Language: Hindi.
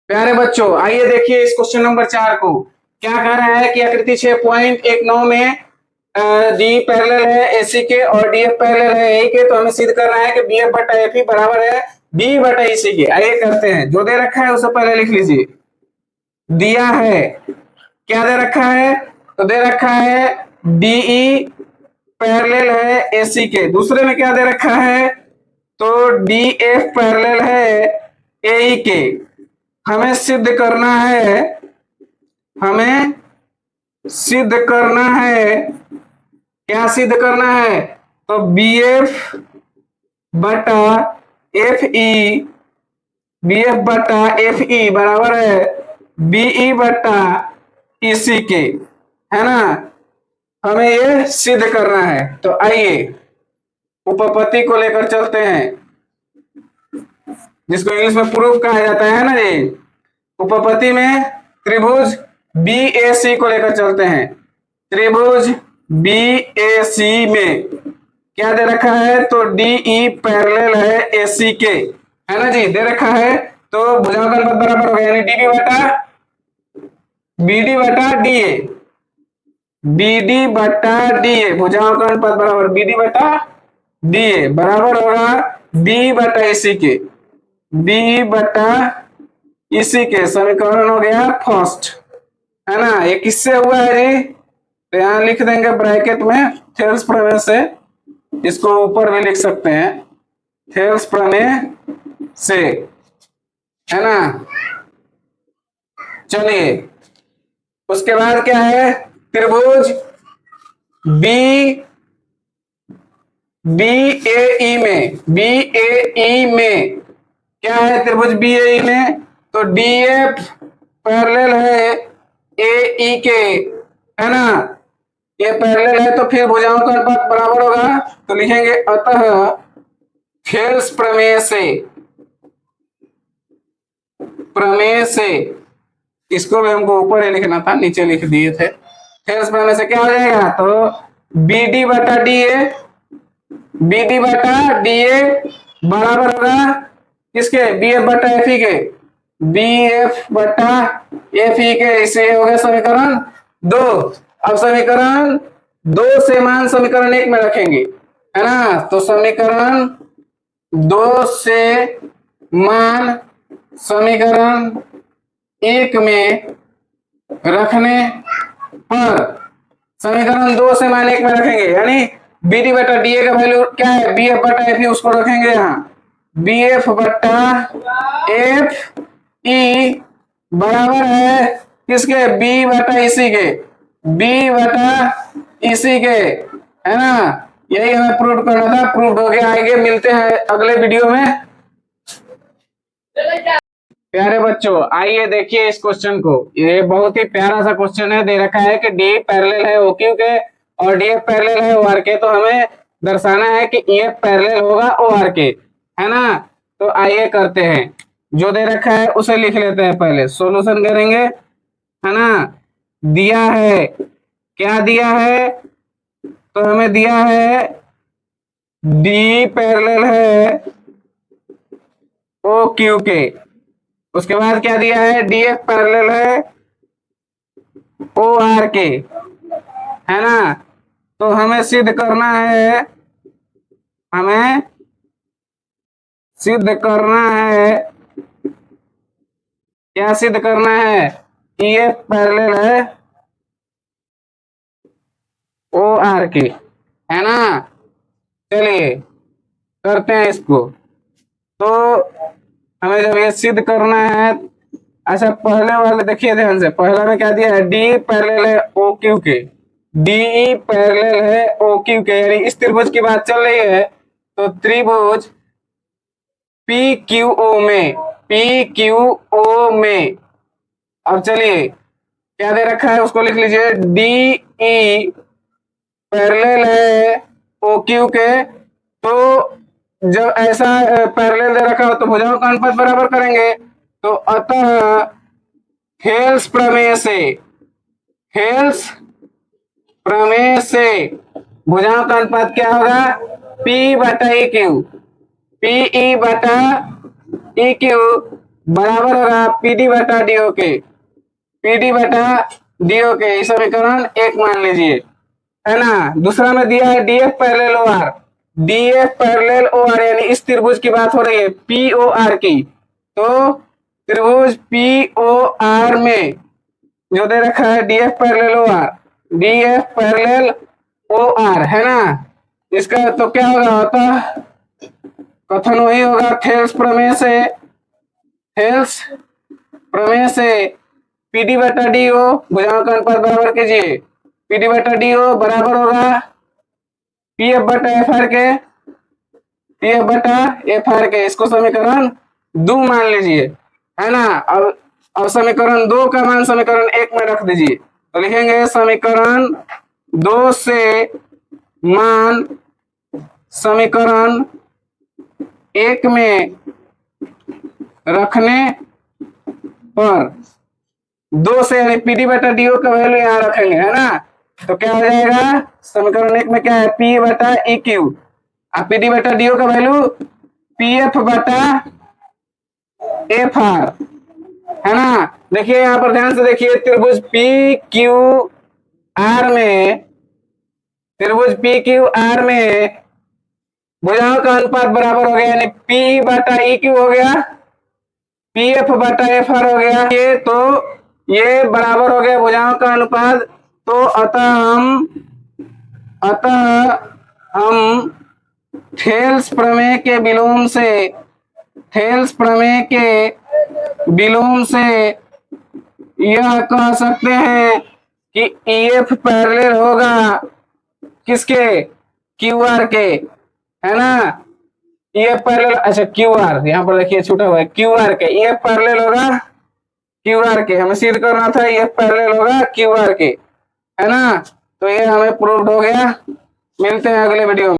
प्यारे बच्चों, आइए देखिए इस क्वेश्चन नंबर 4 को। क्या कह रहा है कि आकृति 6.19 में डी पैरेलल है एसी के और डी एफ पैरेलल है ए के, तो हमें सिद्ध करना है कि बी एफ बटा एफ ई बराबर है बी बटा ई सी के। आइए करते हैं। जो दे रखा है उसे पहले लिख लीजिए। दिया है, क्या दे रखा है? तो दे रखा है डीई पैरेलल है एसी के। दूसरे में क्या दे रखा है? तो डी एफ पैरेलल है एई के। हमें सिद्ध करना है, हमें सिद्ध करना है, क्या सिद्ध करना है? तो बी एफ बटा एफ ई, बी एफ बटा एफ ई बराबर है बीई बटा इसी के, है ना। हमें ये सिद्ध करना है। तो आइए उपपत्ति को लेकर चलते हैं, जिसको इंग्लिश में प्रूफ कहा जाता है ना जी। उपपत्ति में त्रिभुज बी ए सी को लेकर चलते हैं। त्रिभुज बी ए सी में क्या दे रखा है? तो डी ई पैरेलल है ए सी के, है ना जी, दे रखा है। तो भुजांकन पद बराबर हो गया, यानी डी बी बटा बी डी बटा डी ए, बी डी बटा डी ए, भुजांकन पद बराबर बी डी बटा डी ए बराबर होगा बी बटा इसी के, बी बटा इसी के। समीकरण हो गया फर्स्ट, है ना। ये किससे हुआ है जी? तो यहां लिख देंगे ब्रैकेट में थेल्स प्रमेय से, इसको ऊपर भी लिख सकते हैं थेल्स प्रमेय से, है ना। चलिए उसके बाद क्या है? त्रिभुज बी बी ए ई में, बी ए ई में क्या है? त्रिभुज बी ए ई में तो डी एफ पैरेलल है ए ई के, है ना। ये पैरेलल है तो फिर भुजाओं का अनुपात बराबर होगा, तो लिखेंगे अतः थेल्स प्रमेय से, प्रमेय से, इसको भी हमको ऊपर ही लिखना था, नीचे लिख दिए थे। थेल्स प्रमेय से क्या हो जाएगा? तो बी डी बटा डी ए, बी डी बटा डी ए बराबर होगा किसके? बी एफ बटा एफ ई के, बी एफ बटा एफ ई के। इसे हो गया समीकरण 2। अब समीकरण 2 से मान समीकरण 1 में रखेंगे, है ना। तो समीकरण 2 से मान समीकरण 1 में रखने पर, समीकरण 2 से मान 1 में रखेंगे, यानी बी डी बटा डी ए का वैल्यू क्या है? बी एफ बटा एफ ई, उसको रखेंगे यहाँ बी एफ बटा एफ ई बराबर है किसके? बी बटा इसी के, बी बटा इसी के, है ना। यही हमें प्रूव करना था, प्रूव हो गया। आएंगे, मिलते हैं अगले वीडियो में। प्यारे बच्चों, आइए देखिए इस क्वेश्चन को। ये बहुत ही प्यारा सा क्वेश्चन है। दे रखा है कि डी पैरेलल है ओ क्यू के और डी एफ पैरेलल है ओ आर के, तो हमें दर्शाना है कि ई एफ पैरेलल होगा ओ आर के, है ना। तो आइए करते हैं। जो दे रखा है उसे लिख लेते हैं, पहले सॉल्यूशन करेंगे, है ना। दिया है, क्या दिया है? तो हमें दिया है डी पैरेलल है ओ क्यू के। उसके बाद क्या दिया है? डी एफ पैरेलल है ओ आर के, है ना। तो हमें सिद्ध करना है, हमें सिद्ध करना है, क्या सिद्ध करना है? ई एफ पैरेलल है ओ आर के, है ना। चलिए करते हैं इसको। तो हमें जब ये सिद्ध करना है, अच्छा पहले वाले देखिए ध्यान से। पहला में क्या दिया है? डी पैरेलल है ओ क्यू के, डी पैरेलल है ओ क्यू के, यानी इस त्रिभुज की बात चल रही है। तो त्रिभुज पी क्यू ओ में, पी क्यू ओ में, अब चलिए क्या दे रखा है उसको लिख लीजिए। डी ई पैरेलल है ओ क्यू के, तो जब ऐसा पैरेलल दे रखा हो तो भुजाओं का अनुपात बराबर करेंगे। तो अतः थेल्स प्रमेय से, थेल्स प्रमेय से भुजाओं का अनुपात क्या होगा? P बटा ई क्यू, पी ई बटा ई क्यू बराबर होगा पीडी बटा डीओ के, पीडी बटा डीओ के, इस समीकरण 1 मान लीजिए, है ना। दूसरा में दिया है DF parallel O R, DF parallel O R, यानी इस त्रिभुज की बात हो रही है, पी ओ आर की। तो त्रिभुज पी ओ आर में जो दे रखा है DF parallel O R, DF parallel O R, है ना। इसका तो क्या होगा, कथन वही होगा थेल्स प्रमेय से, थेल्स प्रमेय से पीडी बटा डीओ, भुजाओं का अनुपात बराबर कीजिए, पीडी बटा डीओ बराबर होगा पीएफ बटा एफ आर के, पीएफ बटा एफ आर के। इसको समीकरण 2 मान लीजिए, है ना। अब समीकरण 2 का मान समीकरण 1 में रख दीजिए, तो लिखेंगे समीकरण 2 से मान समीकरण 1 में रखने पर 2 से, यानी पीडी बटा डीओ का वैल्यू यहाँ रखेंगे, है ना। तो क्या हो जाएगा, समीकरण 1 में क्या है, पी बटा ई क्यू, और पीडी बटा डीओ का वैल्यू पीएफ बटा एफ आर, है ना। देखिए यहाँ पर ध्यान से देखिए, त्रिभुज पी क्यू आर में, त्रिभुज पी क्यू आर में भुजाओं का अनुपात बराबर हो गया, यानी पी बटा ई क्यू हो गया, पी एफ बटा एफ आर हो गया, ये तो ये बराबर हो गया भुजाओं का अनुपात। तो अतः हम थेल्स प्रमेय के विलोम से, थेल्स प्रमेय के विलोम से यह कह सकते हैं कि ईएफ पैरेलल होगा किसके, क्यू आर के, है ना। ईएफ पैरेलल, अच्छा क्यू आर यहाँ पर देखिए छूटा हुआ है, क्यू आर के, ईएफ पैरेलल होगा क्यू आर के, हमें सिद्ध करना था ईएफ पैरेलल होगा क्यू आर के, है ना। तो ये हमें प्रूव्ड हो गया। मिलते हैं अगले वीडियो में।